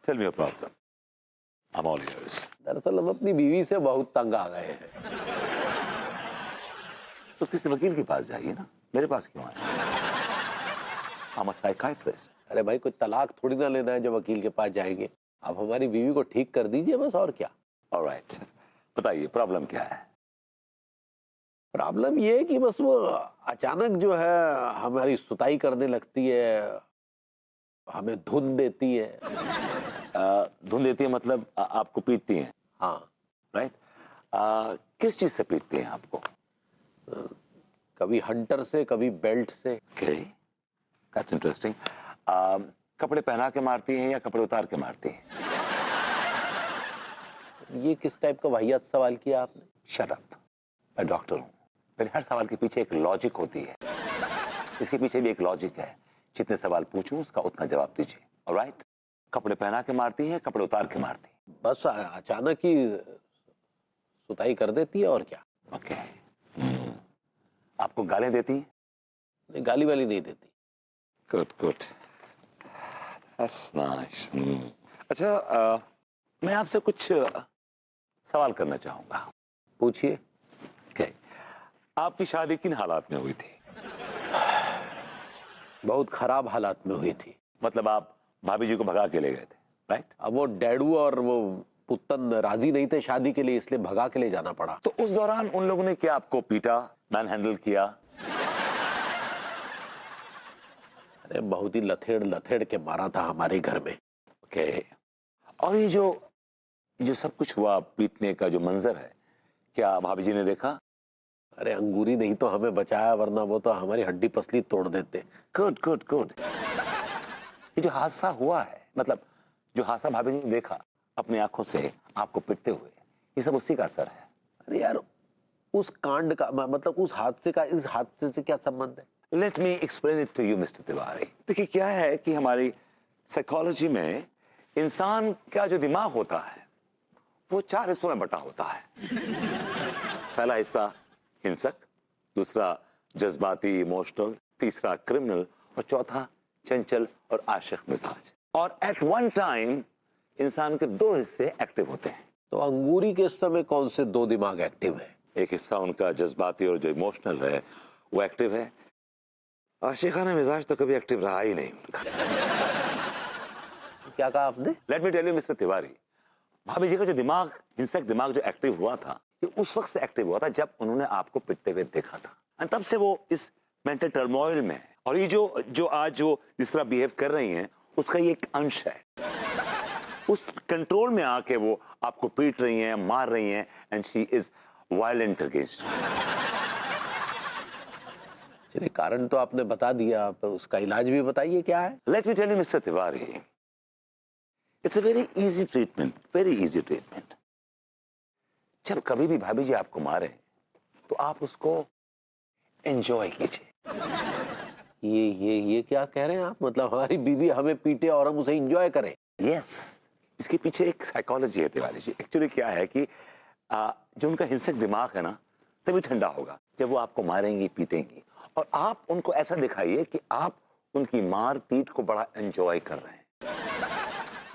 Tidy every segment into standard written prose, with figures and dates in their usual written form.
Tell me your problem, I am all ears. दरअसल हम अपनी बीवी से बहुत तंग आ गए हैं। तो किसी वकील के पास जाइए ना, मेरे पास क्यों आए? I am a psychiatrist. अरे भाई, कोई तलाक थोड़ी ना लेना है जो वकील के पास जाएंगे। आप हमारी बीवी को ठीक कर दीजिए बस, और क्या। ऑलराइट, बताइए प्रॉब्लम क्या है? प्रॉब्लम ये है कि बस वो अचानक जो है हमारी सुताई करने लगती है, हमें धुन देती है। धुन देती है मतलब आपको पीटती हैं? हाँ, राइट। किस चीज से पीटती हैं आपको? कभी हंटर से, कभी बेल्ट से। Okay, that's interesting. कपड़े पहना के मारती हैं या कपड़े उतार के मारती हैं? ये किस टाइप का वाहियात सवाल किया आपने? शट अप, मैं डॉक्टर हूं। मेरे हर सवाल के पीछे एक लॉजिक होती है, इसके पीछे भी एक लॉजिक है। जितने सवाल पूछूं उसका उतना जवाब दीजिए। ऑलराइट, कपड़े पहना के मारती हैं, कपड़े उतार के मारती हैं? बस अचानक ही सुताई कर देती है, और क्या। ओके। आपको गालें देती हैं? नहीं, गाली वाली नहीं देती। Good good, that's nice. अच्छा, मैं आपसे कुछ सवाल करना चाहूंगा। पूछिए। ओके, आपकी शादी किन हालात में हुई थी? बहुत खराब हालात में हुई थी। मतलब आप भाभी जी को भगा के ले गए थे, राइट? अब वो डैडू और वो पुत्तन राजी नहीं थे शादी के लिए, इसलिए भगा के ले जाना पड़ा। तो उस दौरान उन लोगों ने क्या आपको पीटा, मैन हैंडल किया? अरे बहुत ही लथेड़ लथेड़ के मारा था हमारे घर में। ओके। और ये जो सब कुछ हुआ, पीटने का जो मंजर है, क्या भाभी जी ने देखा? अरे अंगूरी नहीं तो हमें बचाया, वरना वो तो हमारी हड्डी पसली तोड़ देते। Good good good. ये जो हादसा हुआ है, मतलब जो हादसा भाभी जी ने देखा अपनी आंखों से आपको पिटते हुए, ये सब उसी का असर है? अरे यार, उस कांड का मतलब उस हादसे का इस हादसे से क्या संबंध है? Let me explain it to you mister Tiwari. देखिए, क्या है कि हमारी साइकोलॉजी में इंसान का जो दिमाग होता है वो 4 हिस्सों में बटा होता है। पहला हिस्सा हिंसक, दूसरा जज्बाती इमोशनल, तीसरा क्रिमिनल, और चौथा चंचल और आशिक मिजाज। और एट वन टाइम इंसान के 2 हिस्से एक्टिव होते हैं। तो अंगूरी के समय कौन से 2 दिमाग एक्टिव है? एक हिस्सा उनका जज्बाती और जो इमोशनल है वो एक्टिव है। आशिकाना मिजाज तो कभी एक्टिव रहा ही नहीं उनका। क्या कहा आपने? Let me tell you mister Tiwari, भाभी जी का जो दिमाग, हिंसक दिमाग जो एक्टिव हुआ था, ये उस वक्त से एक्टिव हुआ था जब उन्होंने आपको पिटते हुए देखा था। और तब से वो इस मेंटल टर्मोइल में है। और ये जो आज जो जिस तरह बिहेव कर रही हैं, उसका ये एक अंश है। उस कंट्रोल में आके वो आपको पीट रही हैं, मार रही हैं, and she is violent against. चलिए, कारण तो आपने बता दिया, आप उसका इलाज भी बताइए क्या है। Let me tell you mister Tiwari, it's a very easy treatment, very easy treatment. जब कभी भी भाभी जी आपको मारे तो आप उसको एंजॉय कीजिए। ये क्या कह रहे हैं आप? मतलब हमारी बीवी हमें पीटे और हम उसे एंजॉय करें? यस, इसके पीछे एक साइकोलॉजी है तिवारी जी। एक्चुअली क्या है कि जो उनका हिंसक दिमाग है ना, तभी ठंडा होगा जब वो आपको मारेंगी, पीटेंगी। और आप उनको ऐसा दिखाइए कि आप उनकी मार पीट को बड़ा एंजॉय कर रहे हैं।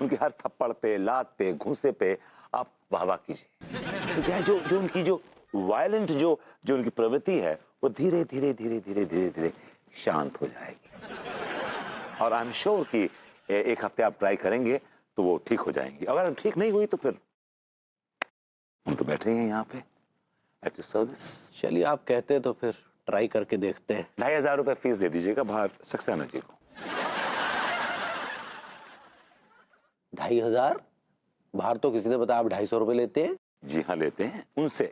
उनके हर थप्पड़ पे, लात पे, घूंसे पे आप वाह कीजिए। तो क्या है, जो उनकी जो वायलेंट जो उनकी प्रवृत्ति है, वो धीरे धीरे धीरे धीरे धीरे धीरे शांत हो जाएगी। और आई एम श्योर कि 1 हफ्ते आप ट्राई करेंगे तो वो ठीक हो जाएंगी। अगर ठीक नहीं हुई तो फिर हम तो बैठे हैं यहाँ पे एट योर सर्विस। चलिए, आप कहते हैं तो फिर ट्राई करके देखते हैं। 2,500 रुपए फीस दे दीजिएगा बाहर सक्सेना जी को। 2,500? बाहर तो किसी ने बताया आप 250 रुपए लेते हैं। जी हाँ, लेते हैं उनसे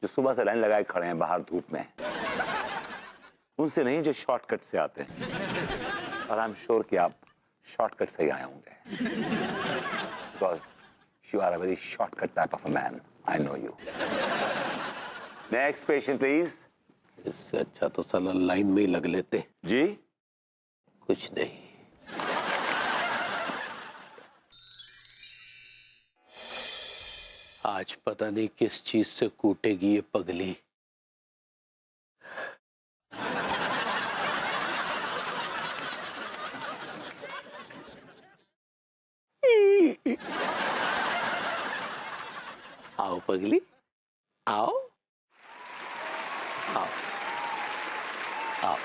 जो सुबह से लाइन लगाए खड़े हैं बाहर धूप में। उनसे नहीं जो शॉर्टकट से आते हैं। और आई एम श्योर कि आप शॉर्टकट से ही आए होंगे, because you are a very shortcut type of a man. I know you. Next patient please. इससे अच्छा तो साला लाइन में ही लग लेते। जी कुछ नहीं। आज पता नहीं किस चीज से कूटेगी ये पगली। पगली, आओ आओ आओ।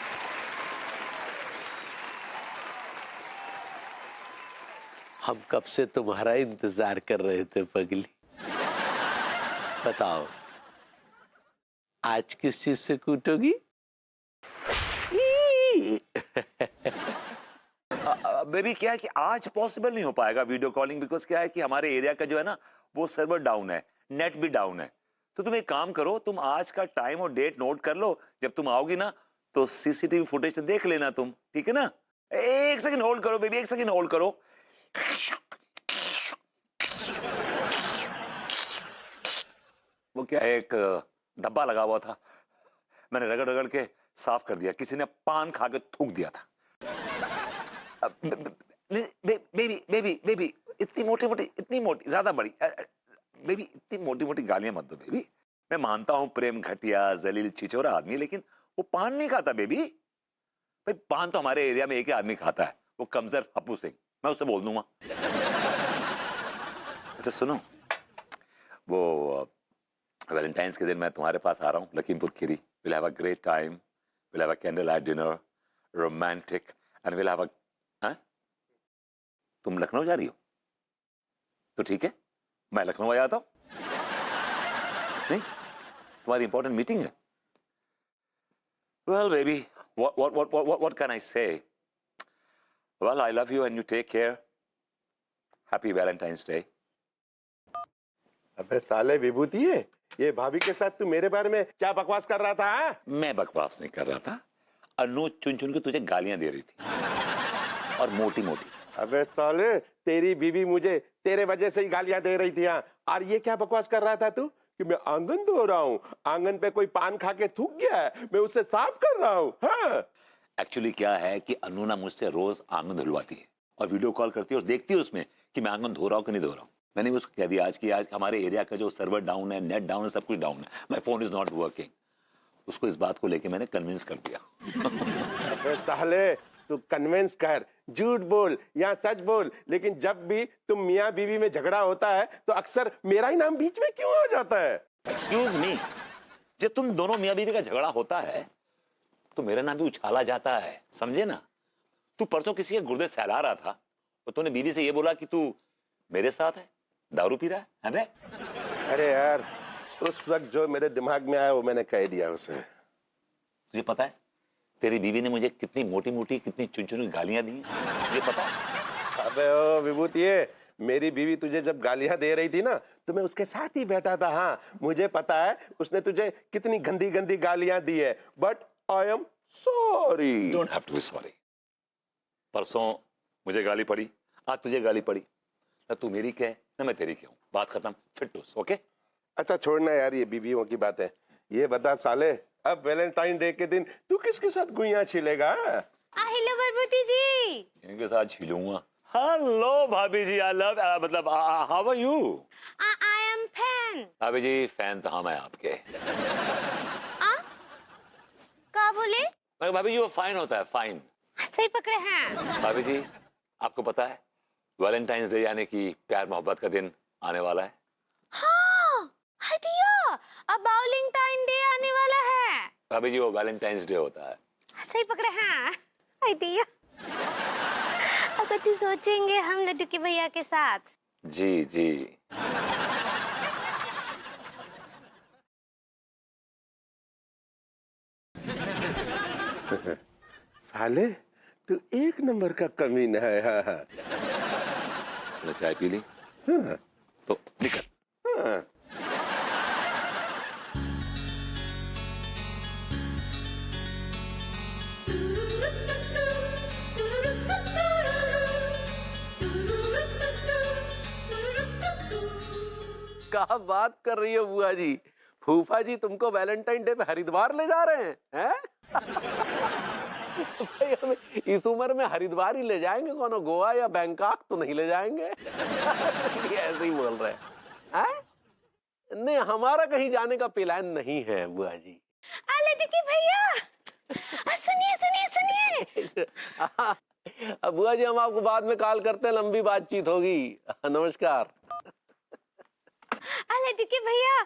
हम कब से तुम्हारा इंतजार कर रहे थे पगली। बताओ आज किस चीज से कूटोगी? बेबी क्या है कि आज पॉसिबल नहीं हो पाएगा वीडियो कॉलिंग, बिकॉज क्या है कि हमारे एरिया का जो है ना वो सर्वर डाउन है, नेट भी डाउन है। तो तुम एक काम करो, तुम आज का टाइम और डेट नोट कर लो, जब तुम आओगी ना तो सीसीटीवी फुटेज से देख लेना तुम, ठीक है ना? एक सेकंड होल्ड करो बेबी, एक सेकंड होल्ड करो। वो क्या है, एक डब्बा लगा हुआ था, मैंने रगड़ रगड़ के साफ कर दिया, किसी ने पान खा के थूक दिया था। बेबी बेबी बेबी इतनी मोटी मोटी, इतनी मोटी, ज्यादा बड़ी, बेबी इतनी मोटी मोटी गालियां मत दो बेबी। मैं मानता हूं प्रेम घटिया जलील छिछोरा आदमी, लेकिन वो पान नहीं खाता बेबी। भाई पान तो हमारे एरिया में एक ही आदमी खाता है, वो कमजर हप्पू सिंह, मैं उससे बोल दूंगा। अच्छा सुनो, वो वैलेंटाइंस के दिन मैं तुम्हारे पास आ रहा हूँ, Lakhimpur Kheri. Will have a great time, will have a candle light dinner, romantic, and will have a, हाँ? तुम लखनऊ जा रही हो तो ठीक है, मैं लखनऊ आ जाता हूँ। नहीं, तुम्हारी इंपॉर्टेंट मीटिंग है। Well baby, what can I say? Well, I love you and you take care. Happy Valentine's Day. अबे साले विभूति है, ये भाभी के साथ तू मेरे बारे में क्या बकवास कर रहा था? हाँ? मैं बकवास नहीं कर रहा था, अनु चुन चुन के तुझे गालियां दे रही थी, और मोटी मोटी। अबे साले, तेरी बीवी मुझे तेरे वजह से ही गालियां दे रही थी। हाँ? और ये क्या बकवास कर रहा था तू कि मैं आंगन धो रहा हूँ, आंगन पे कोई पान खा के थूक गया है, मैं उसे साफ कर रहा हूँ। हाँ? एक्चुअली क्या है कि अनु ना मुझसे रोज आंगन धुलवाती है और वीडियो कॉल करती है और देखती है उसमें कि मैं आंगन धो रहा हूँ कि नहीं धो रहा हूँ। मैंने उसको कह दिया आज की आज हमारे एरिया का जो सर्वर डाउन है, नेट डाउन है, सब कुछ डाउन है, my phone is not working. उसको इस बात को लेके मैंने कन्विंस कर दिया। अबे साले, तू कन्विंस कर, झूठ बोल या सच बोल, लेकिन जब भी तुम मियाँ बीवी में झगड़ा होता है तो अक्सर मेरा ही नाम बीच में क्यों आ जाता है? एक्सक्यूज मी, जब तुम दोनों मियाँ बीवी का झगड़ा होता है तो मेरा नाम भी उछाला जाता है, समझे ना? तू परसों किसी के गुर्दे सहला रहा था तो तूने बीवी से ये बोला कि तू मेरे साथ है, दारू पी रहा है बे? अरे यार, उस वक्त जो मेरे दिमाग में आया वो मैंने कह दिया उसे। तुझे पता है तेरी बीवी ने मुझे कितनी मोटी मोटी, कितनी चुनचुनी गालियां दी हैं? तुझे पता है? अबे ओ विभूतिये, मेरी बीवी तुझे जब गालियां दे रही थी ना तो मैं उसके साथ ही बैठा था। हाँ, मुझे पता है उसने तुझे कितनी गंदी गंदी गालियां दी है, but I am sorry. Don't have to be sorry. परसों मुझे गाली पड़ी, आज तुझे गाली पड़ी, ना तू मेरी कह ना मैं तेरी कहूं, बात खत्म, फिट ओके? अच्छा छोड़ना यार ये बीवियों की बातें। ये बता साले, अब वैलेंटाइन डे के दिन तू किसके साथ गुइयां छिलेगा? हेलो बरबूती जी। इनके साथ छिलूंगा। हेलो भाभी जी, आई लव, मतलब how are you? I am fan. भाभी जी फैन तो हम हैं आपके। क्या बोले? मगर भाभी जी वो फाइन होता है, फाइन। सही पकड़े हैं। भाभी जी आपको पता है वैलेंटाइंस डे यानी कि प्यार मोहब्बत का दिन आने वाला है। हाँ, हटिया, अब वैलेंटाइन डे आने वाला है। भाभी जी वो वैलेंटाइंस डे होता है। सही पकड़े हैं। हटिया, अब कुछ सोचेंगे हम लड्डू के भैया के साथ। जी जी। साले तू एक नंबर का कमीना है। हाँ हाँ तुमने चाय पी ली? हाँ तो निकल। हाँ। क्या बात कर रही हो बुआ जी? फूफा जी तुमको वैलेंटाइन डे पे हरिद्वार ले जा रहे हैं? भाई हमें इस उम्र में हरिद्वार ही ले जाएंगे, कोनो गोवा या बैंकॉक तो नहीं ले जाएंगे। ये ऐसे ही बोल रहे हैं? नहीं, हमारा कहीं जाने का प्लान नहीं है बुआ जी। लड्डू के भैया, सुनिए सुनिए सुनिए। अब बुआ जी हम आपको बाद में कॉल करते हैं, लंबी बातचीत होगी। नमस्कार। लड्डू के भैया,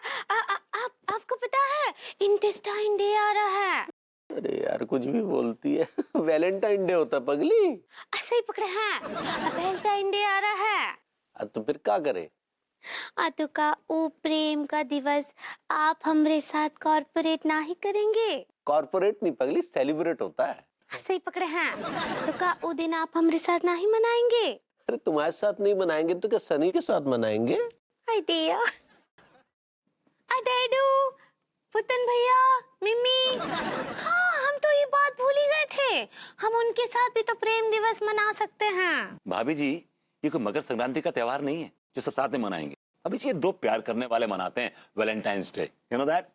आपको पता है इंटेस्टाइन डे आ रहा है। अरे यार कुछ भी बोलती है। वैलेंटाइन डे होता पगली। ऐसे ही पकड़े हैं, वैलेंटाइन डे आ रहा है। तो फिर क्या करे? तो का ओ प्रेम का दिवस आप हमरे साथ कॉर्पोरेट ना ही करेंगे? कॉर्पोरेट नहीं पगली, सेलिब्रेट होता है। ऐसे ही पकड़े हैं, तो का वो दिन आप हमरे साथ ना ही मनाएंगे? अरे तुम्हारे साथ नहीं मनाएंगे तो क्या सनी के साथ मनाएंगे? आइडिया। डैडू, पुतन भैया, मिमी, हाँ हम तो ये बात भूल ही गए थे, हम उनके साथ भी तो प्रेम दिवस मना सकते हैं। भाभी जी, ये कोई मकर संक्रांति का त्योहार नहीं है जो सब साथ में मनाएंगे। भाभी जी, ये दो प्यार करने वाले मनाते हैं Valentine's day, you know that.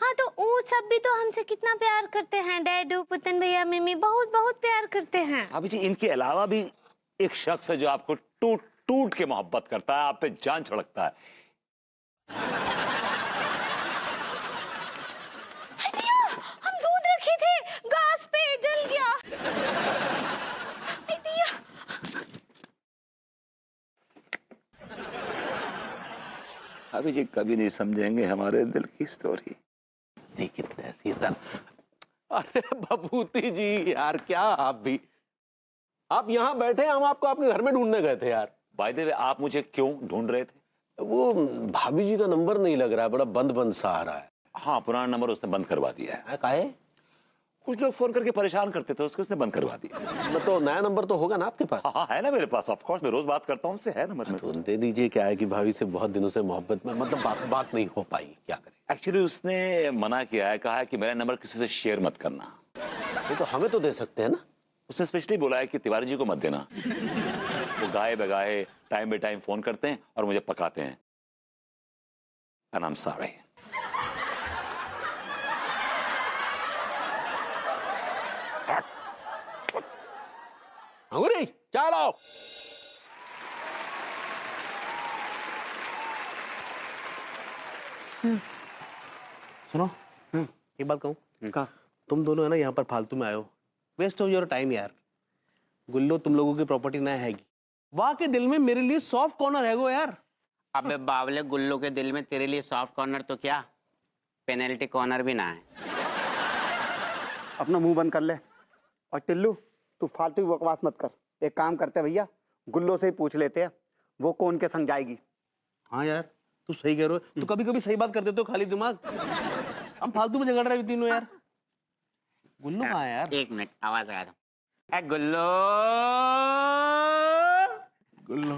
हाँ तो वो सब भी तो हमसे कितना प्यार करते हैं, डैडू, पुतन भैया, मिमी बहुत बहुत प्यार करते हैं। भाभी जी, इनके अलावा भी एक शख्स है जो आपको टूट टूट के मोहब्बत करता है, आप पे जान छिड़कता है। हम दूध रखे थे, गैस पे जल गया। भाभी जी कभी नहीं समझेंगे हमारे दिल की स्टोरी। कितने सीजन। अरे बबूती जी यार, क्या आप यहाँ बैठे, हम आपको आपके घर में ढूंढने गए थे यार। बाय द वे, आप मुझे क्यों ढूंढ रहे थे? वो भाभी जी का नंबर नहीं लग रहा है, बड़ा बंद बंद सा आ रहा है। हाँ, पुराना नंबर उसने बंद करवा दिया है। काहे? कुछ लोग फोन करके परेशान करते थे, उसको उसने बंद करवा दिया। तो नया नंबर तो होगा ना आपके पास? हाँ है ना मेरे पास, ऑफ कोर्स, मैं रोज बात करता हूँ उससे, है नंबर में। तो दे दीजिए। क्या है कि भाभी से बहुत दिनों से मोहब्बत में, मतलब बात नहीं हो पाई, क्या करें। एक्चुअली उसने मना किया है, कहा है कि मेरा नंबर किसी से शेयर मत करना। ये तो हमें तो दे सकते हैं ना। उसने स्पेशली बोला है कि तिवारी जी को मत देना। वो गाए बगाए टाइम बे टाइम फोन करते हैं और मुझे पकाते हैं। And I am sorry. Angoori चाय लाओ। सुनो, एक बात कहूँ। का तुम दोनों है ना यहाँ पर फालतू में आए हो, वेस्ट ऑफ योर टाइम यार। गुल्लो तुम लोगों की प्रॉपर्टी ना हैगी, वहां के दिल में मेरे लिए सॉफ्ट कॉर्नर है वो यार। अबे बावले, गुल्लो के दिल में तेरे लिए सॉफ्ट कॉर्नर तो क्या, पेनल्टी कॉर्नर भी ना है। अपना मुंह बंद कर ले। और टिल्लू, तू फालतू की बकवास मत कर। एक काम करते हैं भैया, गुल्लो से ही पूछ लेते हैं वो कौन के संग जाएगी। हाँ यार, तू सही कह रहे हो। तू कभी कभी सही बात कर देते हो, खाली दिमाग। हम फालतू में झगड़ रहे हैं तीनों यार। गुल्लो कहाँ है यार? एक मिनट, आवाज आया था। गुल्लो, गुल्लो।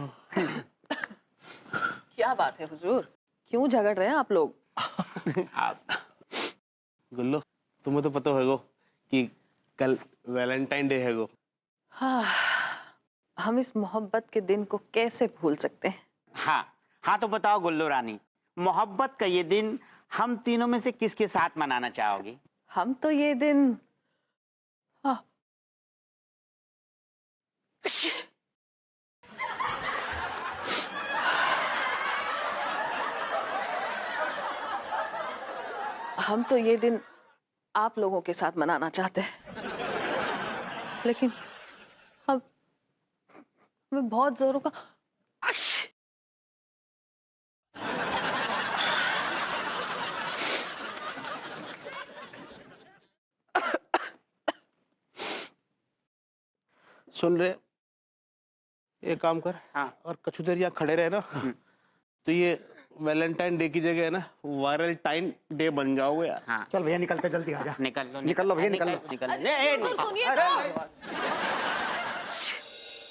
क्या बात है हुजूर, क्यों झगड़ रहे हैं आप लोग? गुल्लो, तुम्हें तो पता होगा कि कल वैलेंटाइन डे है गो। हाँ, हम इस मोहब्बत के दिन को कैसे भूल सकते हैं। हाँ तो बताओ गुल्लो रानी, मोहब्बत का ये दिन हम तीनों में से किसके साथ मनाना चाहोगी? हम तो ये दिन, हाँ, हम तो ये दिन आप लोगों के साथ मनाना चाहते हैं, लेकिन अब हमें बहुत जोरों का सुन रहे, एक काम कर। हाँ। और कछु देर यहाँ खड़े रहे ना, तो ये वैलेंटाइन डे की जगह है ना वायरल टाइम डे बन जाओगे यार। हाँ, चल भैया निकलते, जल्दी आ जा। निकल लो भैया, निकल लो। निकल लो। हुजूर सुनिए तो।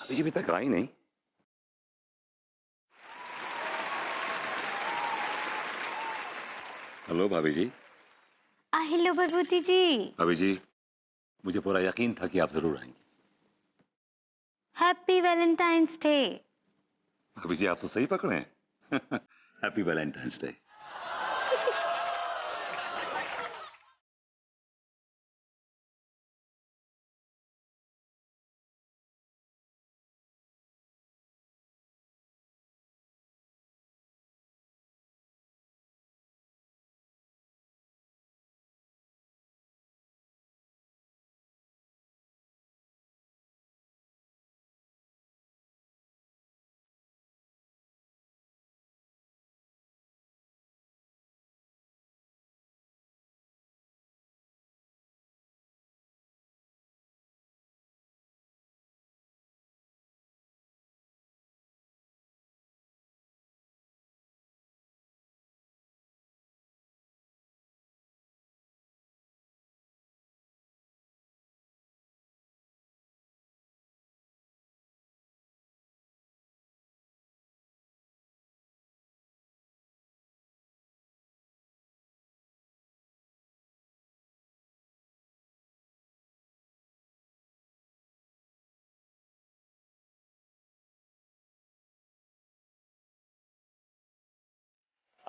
अभी जी तक आई नहीं। हेलो भाभी जी। हेलो बरबूती जी। भाभी जी, मुझे पूरा यकीन था कि आप जरूर आएंगी। Happy Valentine's day. भाभी जी, आप तो सही पकड़े हैं। Happy Valentine's day.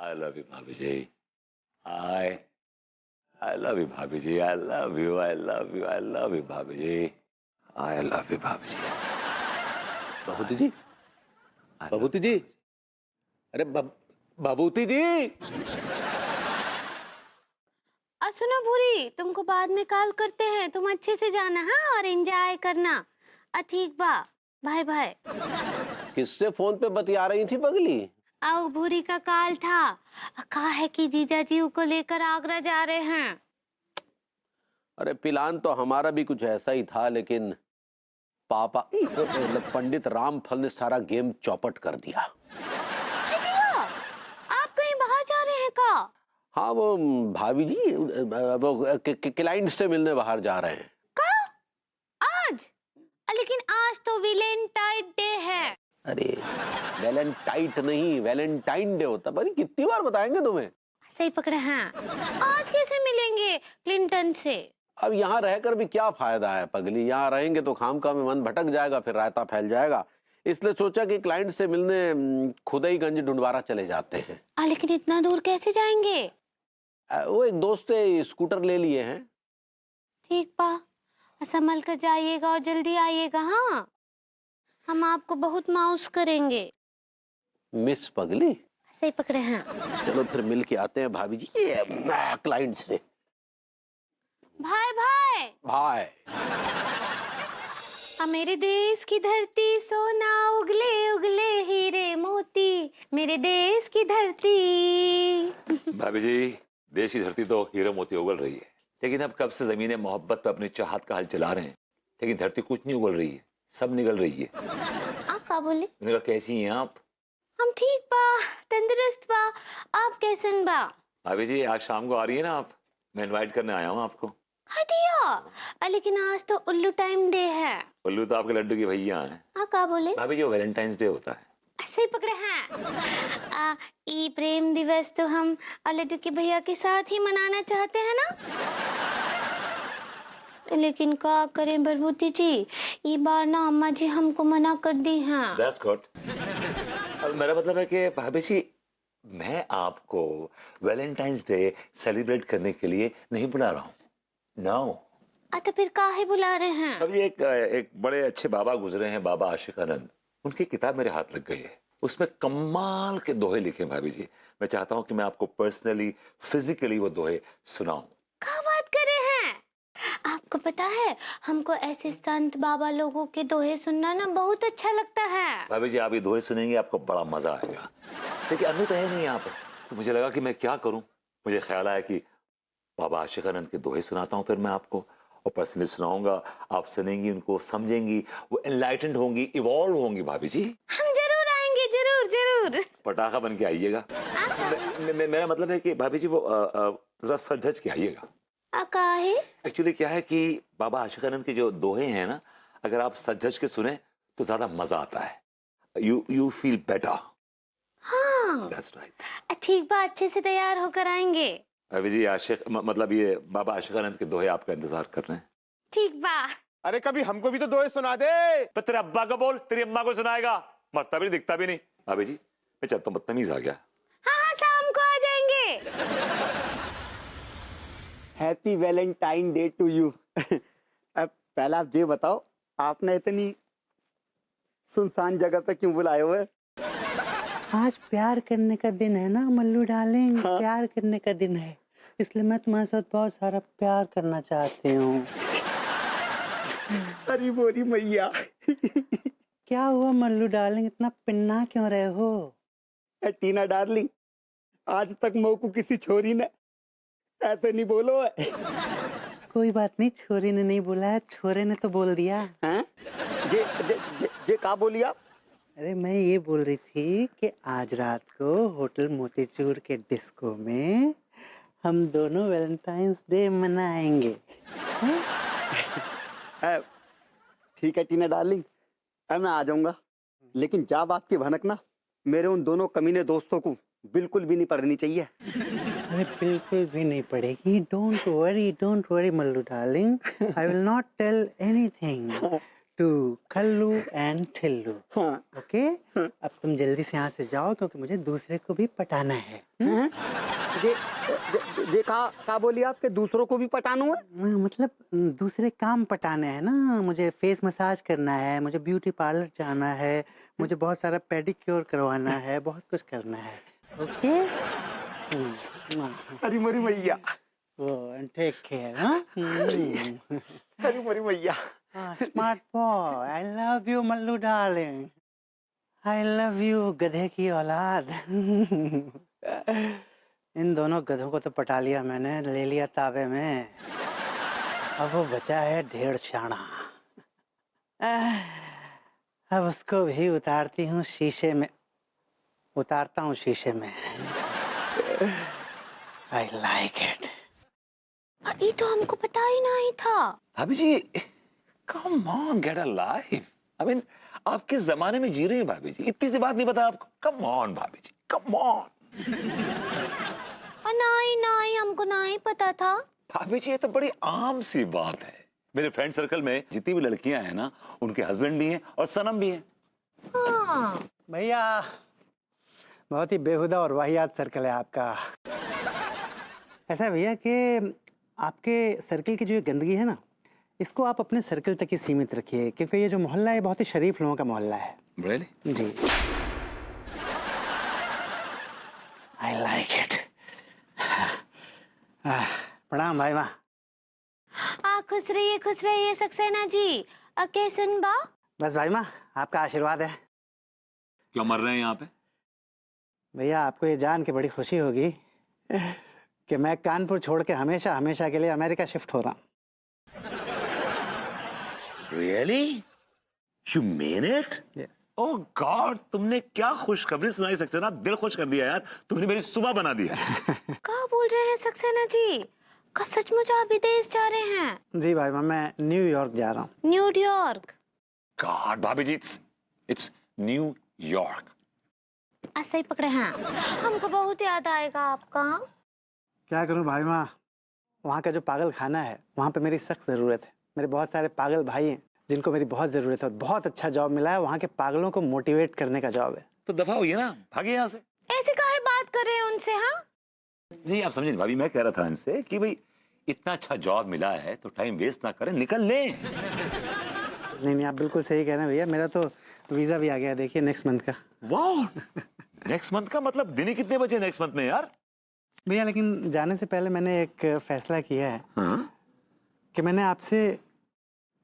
I love you, भाभी जी. I love you, भाभी जी. I love you. I love you. I love you, भाभी जी. I love you, भाभी जी. बबूती जी, बबूती जी, अरे बबूती जी. सुनो भूरी, तुमको बाद में कॉल करते हैं, तुम अच्छे से जाना हाँ और एंजॉय करना. ठीक बा, बाय बाय. किससे फोन पे बतिया रही थी पगली? आओ भूरी का कॉल था, कहा है कि जीजा जी को लेकर आगरा जा रहे हैं. अरे प्लान तो हमारा भी कुछ ऐसा ही था, लेकिन पापा पंडित रामफल ने सारा गेम चौपट कर दिया. आप कहीं बाहर जा रहे हैं का? हाँ, वो भाभी जी वो क्लाइंट से मिलने बाहर जा रहे हैं. का? आज? लेकिन आज तो वैलेंटाइन डे है. अरे वैलेंटाइन नहीं, वैलेंटाइन डे होता. भाई कितनी बार बताएंगे तुम्हें? सही पकड़े हैं. आज कैसे मिलेंगे क्लिंटन से? अब यहाँ रहकर भी क्या फायदा है पगली. यहाँ रहेंगे तो खामखा में मन भटक जाएगा, फिर रायता फैल जाएगा. इसलिए सोचा कि क्लाइंट से मिलने खुदाईगंज ढूंढवारा चले जाते हैं. लेकिन इतना दूर कैसे जाएंगे? वो एक दोस्त से स्कूटर ले लिए हैं. ठीक बा, संभल कर जाइएगा और जल्दी आइएगा. हाँ, हम आपको बहुत माउस करेंगे. मिस पगली. सही पकड़े हैं. चलो फिर मिल के आते हैं भाभी जी क्लाइंट से. भाई भाई भाई, मेरे देश की धरती सोना उगले उगले हीरे मोती, मेरे देश की धरती. भाभी जी, देश की धरती तो हीरे मोती उगल रही है, लेकिन अब कब से जमीने मोहब्बत पर अपनी चाहत का हल चला रहे हैं, लेकिन धरती कुछ नहीं उगल रही है, सब निकल रही है. आप क्या बोले? मैंने कहा कैसी हैं आप? हम ठीक बा, तंदुरुस्त बा. आप कैसन बा? भाभी जी, आज शाम को आ रही है ना आप? मैं इनवाइट करने आया हूँ आपको. हटिया, लेकिन आज तो उल्लू टाइम डे है. उल्लू तो आपके लड्डू की भैया हैं. आप क्या बोले? भाभी जी, वो वैलेंटाइंस डे होता है. सही पकड़े हैं. ई प्रेम दिवस तो हम लड्डू के भैया के साथ ही मनाना चाहते हैं ना. लेकिन क्या करें बरबूती जी, ये बार ना अम्मा जी हमको मना कर दी हैं. That's good. अब मेरा मतलब है कि भाभी जी, मैं आपको वैलेंटाइंस डे सेलिब्रेट करने के लिए नहीं बुला रहा हूँ. नो. तो फिर काहे बुला रहे हैं? अभी एक बड़े अच्छे बाबा गुजरे हैं, बाबा आशिक आनंद. उनकी किताब मेरे हाथ लग गई है. उसमें कमाल के दोहे लिखे हैं भाभी जी. मैं चाहता हूँ कि मैं आपको पर्सनली, फिजिकली वो दोहे सुनाऊं. क्या बात कर रहे हैं? आपको पता है, हमको ऐसे संत बाबा लोगों के दोहे सुनना ना बहुत अच्छा लगता है. भाभी जी, आप ये दोहे सुनेंगे, आपको बड़ा मजा आएगा. देखिए, अनु तो है नहीं यहाँ पर, तो मुझे लगा कि मैं क्या करूं. मुझे ख्याल आया कि बाबा आशिक आनंद के दोहे सुनाता हूँ फिर मैं आपको, और पर्सनली सुनाऊंगा. आप सुनेंगी, उनको समझेंगी, वो एनलाइटेंड होंगी, इवॉल्व होंगी. भाभी जी, हम जरूर आएंगे, जरूर जरूर. पटाखा बन के आइएगा. मेरा मतलब है कि भाभी जी, वो जरा सज धज के आइएगा. काहे? एक्चुअली क्या है कि बाबा आशिक आनंद के जो दोहे हैं ना, अगर आप सज धज के सुने तो ज्यादा मजा आता है. You feel better. हाँ, दैट्स राइट. ठीक बात, अच्छे से तैयार होकर आएंगे. भाभी जी, आशिक मतलब ये बाबा आशिक आनंद के दोहे आपका इंतजार कर रहे हैं. ठीक बा. अरे कभी हमको भी तो दोहे सुना दे. पर तेरे अब्बा को बोल, तेरी अम्मा को सुनाएगा. मरता भी दिखता भी नहीं. भाभी जी, मैं चलता हूँ, बदतमीज आ गया. हाँ, शाम को आ जाएंगे. Happy Valentine day to you. अब पहले आप ये बताओ, आपने इतनी सुनसान जगह पे क्यों बुलाए हुए? आज प्यार करने का दिन है ना मल्लू डार्लिंग. हाँ. प्यार करने का दिन है, इसलिए मैं तुम्हारे साथ बहुत सारा प्यार करना चाहती हूँ. अरे बोरी मैया. क्या हुआ मल्लू डार्लिंग, इतना पिन्ना क्यों रहे हो? टीना डार्लिंग, आज तक मऊ को किसी छोरी ने ऐसे नहीं बोलो है. कोई बात नहीं, छोरी ने नहीं बोला है, छोरे ने तो बोल दिया. हैं? ये क्या बोली आप? अरे मैं ये बोल रही थी कि आज रात को होटल मोतीचूर के डिस्को में हम दोनों वैलेंटाइंस डे मनाएंगे. ठीक है टीना डार्लिंग, अब मैं आ जाऊंगा. लेकिन जा बात की भनक ना मेरे उन दोनों कमीने दोस्तों को बिल्कुल भी नहीं पड़नी चाहिए. अरे बिल्कुल भी नहीं पड़ेगी. Don't worry Mallu darling, I will not tell anything. To Khallu and Thillu. हाँ। ओके, अब तुम जल्दी से यहाँ से जाओ क्योंकि मुझे दूसरे को भी पटाना है। हैं? जे का बोली आपके दूसरों को भी पटाना है? मतलब दूसरे काम पटाने हैं ना। मुझे फेस मसाज करना है, मुझे ब्यूटी पार्लर जाना है, मुझे बहुत सारा पेडिक्योर करवाना है, बहुत कुछ करना है। ओके, अरे मरी मैया, टेक केयर। हाँ, अरे मरी मैया। Smart boy, I love you Mallu darling, I love you गधे की औलाद। इन दोनों गधों को तो पटा लिया मैंने, ले लिया ताबे में। अब वो बचा है 1.5 शाना। अब उसको भी उतारती हूँ शीशे में, उतारता हूँ शीशे में। I like it. ये तो हमको पता ही नहीं था। भाभी जी, come on, get a life. I mean, आप किस जमाने में जी रहे हैं भाभी जी? इतनी सी बात नहीं पता आपको? कम ऑन भाभी जी, कम ऑन। नहीं नहीं, हमको नहीं पता था। भाभी जी, ये तो बड़ी आम सी बात है। मेरे फ्रेंड सर्कल में जितनी भी लड़कियां हैं ना, उनके हस्बैंड भी हैं और सनम भी हैं। हाँ। भैया, बहुत ही बेहुदा और वाहियात सर्कल है आपका। ऐसा है भैया कि आपके सर्कल की जो ये गंदगी है ना, इसको आप अपने सर्कल तक ही सीमित रखिए, क्योंकि ये जो मोहल्ला है बहुत ही शरीफ लोगों का मोहल्ला है। Really? जी। I like it. प्रणाम भाई माँ। खुश रहिए सक्सेना जी। अके सुनबा। बस भाई माँ, आपका आशीर्वाद है। क्यों मर रहे हैं यहाँ पे? भैया, आपको ये जान के बड़ी खुशी होगी कि मैं कानपुर छोड़ के हमेशा हमेशा के लिए अमेरिका शिफ्ट हो रहा हूँ। Really? You mean it? Yes. Oh God, तुमने क्या खुशखबरी सुनाई सक्सेना, दिल खुश कर दिया यार। तुमने मेरी सुबह बना दिया। क्या बोल रहे हैं सक्सेना जी? का सचमुच आप विदेश जा रहे हैं? जी भाई माँ, मैं न्यूयॉर्क जा रहा हूँ। न्यूयॉर्क? God, भाभी जी, it's न्यू यॉर्क। ऐसा ही पकड़े हैं। हमको बहुत याद आएगा आपका। क्या करूँ भाई माँ, वहाँ का जो पागल खाना है, वहाँ पे मेरी सख्त ज़रूरत है। मेरे बहुत सारे पागल भाई हैं जिनको मेरी बहुत ज़रूरत है, और बहुत अच्छा जॉब मिला है। वहाँ के पागलों को मोटिवेट करने का जॉब है। तो दफा होइए ना, भागे यहाँ से। ऐसे काहे बात कर रहे हैं उनसे? हाँ, नहीं, आप समझे नहीं भाभी, मैं कह रहा था इनसे कि भाई इतना अच्छा जॉब मिला है तो टाइम वेस्ट ना करें, निकल लें। नहीं, आप बिल्कुल सही कह रहे हैं भैया। मेरा तो वीज़ा भी आ गया, देखिए नेक्स्ट मंथ का। वाह, नेक्स्ट मंथ का मतलब दिन ही कितने बचे नेक्स्ट मंथ में यार? भैया, लेकिन जाने से पहले मैंने एक फैसला किया है। हाँ? कि मैंने आपसे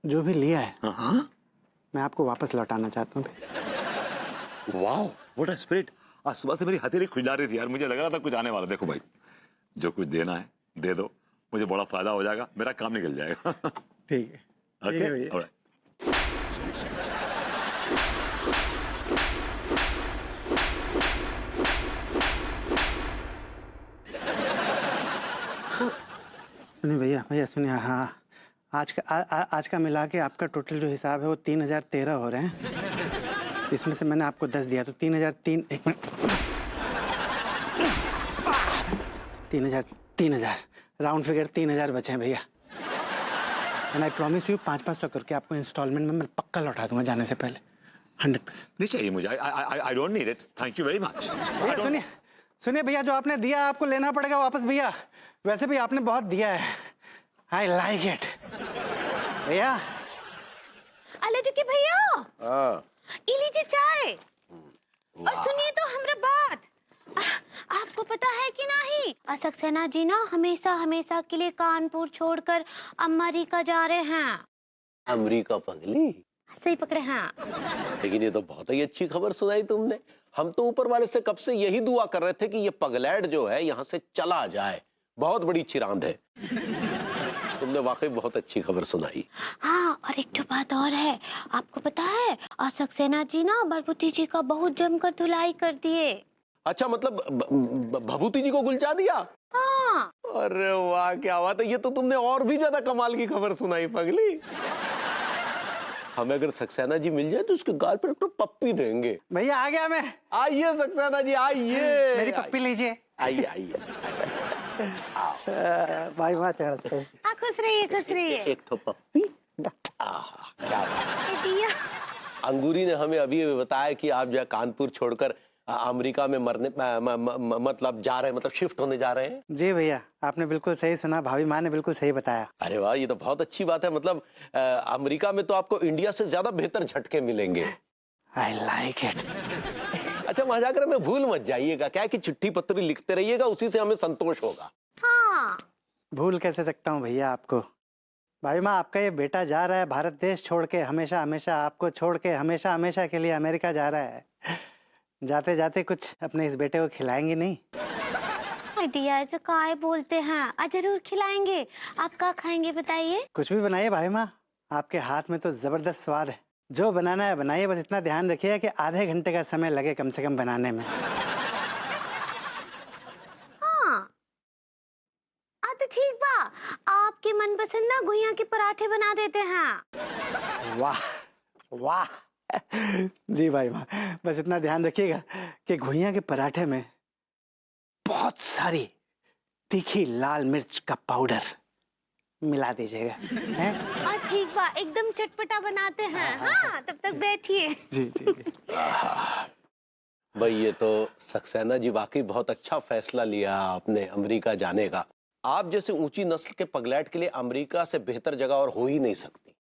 जो भी लिया है, हाँ? मैं आपको वापस लौटाना चाहता हूँ। वाह, व्हाट अ स्पिरिट। आज सुबह से मेरी हथेली खुजला रही थी यार, मुझे लग रहा था कुछ आने वाला। देखो भाई, जो कुछ देना है दे दो, मुझे बड़ा फायदा हो जाएगा, मेरा काम निकल जाएगा। ठीक है। ओके, भैया। ऑलराइट। सुनिए भैया सुनिए। हाँ, आज का मिला के आपका टोटल जो हिसाब है वो 3013 हो रहे हैं। इसमें से मैंने आपको 10 दिया तो 3003। एक मिनट, 3000 राउंड फिगर 3000 बचे हैं भैया। एंड आई प्रॉमिस यू 500 करके आपको इंस्टॉलमेंट में मैं पक्का लौटा दूंगा जाने से पहले, 100%। नहीं चाहिए मुझे, I don't need it, thank you very much. सुनिए भैया, जो आपने दिया आपको लेना पड़ेगा वापस भैया। वैसे भी आपने बहुत दिया है। आई लाइक इट भैया। अले टुकी भैया, हाँ। ये लीजिए चाय। और सुनिए तो हमरा बात, आपको पता है कि नहीं, सक्सेना जी ना हमेशा के लिए कानपुर छोड़कर अमेरिका जा रहे हैं। अमेरिका पगली? सही पकड़े हैं। लेकिन ये तो बहुत ही अच्छी खबर सुनाई तुमने। हम तो ऊपर वाले से कब से यही दुआ कर रहे थे कि ये पगलैड जो है यहाँ से चला जाए। बहुत बड़ी चिरांद है। तुमने वाकई बहुत अच्छी खबर सुनाई। हाँ, और एक तो बात और है, आपको पता है सक्सेना जी ना भभूति जी का बहुत जमकर धुलाई कर दिए। अच्छा, मतलब भभूति जी को गुलचा दिया? हाँ। अरे वाह, क्या बात है। ये तो तुमने और भी ज्यादा कमाल की खबर सुनाई पगली। हमें अगर सक्सेना जी मिल जाए तो उसके गाल पर एक तो पप्पी देंगे। भैया आ गया मैं। आइए सक्सेना जी, आइए। मेरी पप्पी लीजिए। आइए आइए। भाई वहाँ चढ़ से। खुश रहिए खुश रहिए। एक तो पप्पी। आहा। क्या बात। दिया अंगूरी ने हमें अभी अभी बताया कि आप जो है कानपुर छोड़कर अमेरिका में मरने मतलब जा रहे हैं, मतलब शिफ्ट होने जा रहे हैं। जी भैया, आपने बिल्कुल सही सुना, भाभी माँ ने बिल्कुल सही बताया। अरे वाह, ये तो बहुत अच्छी बात है। मतलब अमेरिका में तो आपको इंडिया से ज्यादा बेहतर झटके मिलेंगे। आई लाइक इट। अच्छा, वहां जाकर हमें भूल मत जाइएगा, क्या है कि चिट्ठी पत्री लिखते रहिएगा, उसी से हमें संतोष होगा। हाँ भूल कैसे सकता हूँ भैया आपको। भाई माँ, आपका ये बेटा जा रहा है भारत देश छोड़ के, हमेशा हमेशा आपको छोड़ के, हमेशा हमेशा के लिए अमेरिका जा रहा है। जाते जाते कुछ अपने इस बेटे को खिलाएंगे नहीं? दिया ऐसे काय बोलते हैं, जरूर खिलाएंगे। आप क्या खाएंगे बताइए? कुछ भी बनाइए भाई माँ, आपके हाथ में तो जबरदस्त स्वाद है। जो बनाना है बनाइए, बस इतना ध्यान रखिएगा कि आधे घंटे का समय लगे कम से कम बनाने में। हाँ तो ठीक बा, आपके मनपसंद ना घुइया के पराठे बना देते हैं। वाह वाह। जी भाई माँ, बस इतना ध्यान रखिएगा कि घुइया के पराठे में बहुत सारी तीखी लाल मिर्च का पाउडर मिला दीजिएगा। हैं? ठीक बा, एकदम चटपटा बनाते हैं। हाँ तब तक बैठिए। जी जी जी। भाई ये तो सक्सेना जी वाकई बहुत अच्छा फैसला लिया आपने अमेरिका जाने का। आप जैसे ऊंची नस्ल के पगलैट के लिए अमेरिका से बेहतर जगह और हो ही नहीं सकती।